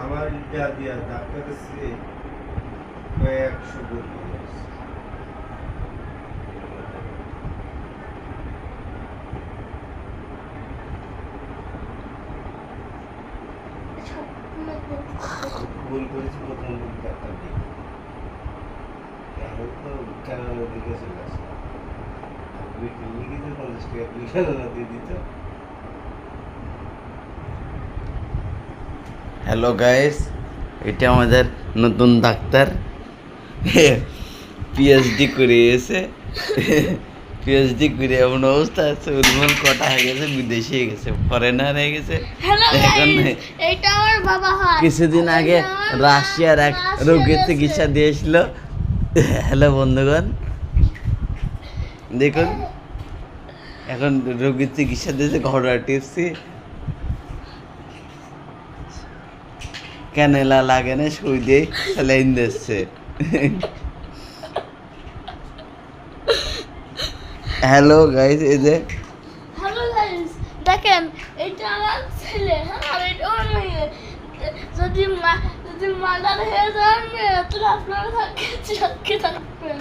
আমার ইটা দিয়া ডাক্তার কাছে কয়েকশো গুণ ভালো আছে। ভুল করেছি প্রথম ডাক্তার দিই এখন তো কেনানোর দিকে চলে আসে ক্লিনিকে যে 50 টাকা কেনানো দিয়ে দিত। হ্যালো গাইস, এটা আমাদের নতুন ডাক্তার পিএইচডি করে এসে পিএইচডি করে এমন অবস্থা আছে উন্মূল কটা হয়ে গেছে, বিদেশি হয়ে গেছে, ফরেনার হয়ে গেছে। এখন এটা আমার বাবা হয়। কিছুদিন আগে রাশিয়ার এক রোগীর চিকিৎসা দিয়েছিল। হ্যালো বন্ধুগণ, দেখুন এখন রোগীর চিকিৎসা দিয়েছে, ঘরোয়া টিপসি ক্যানেলা লাগে না, সুই দিয়ে স্যালাইন দিচ্ছে। হ্যালো গাইস, এই যে হ্যালো গাইস, দেখেন এটা আমার ছেলে। আর এটা আমার মেয়ে। যদি মার্ডার হয়ে যান তো আপনারা থাকতে থাকবেন।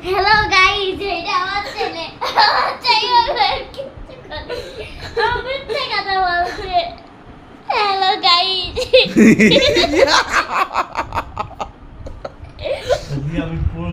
হ্যালো গাইস, এটা আমার ছেলে। আমার ছেলে কিছু করে আমি মিথ্যে কথা বলছি। Hello guys.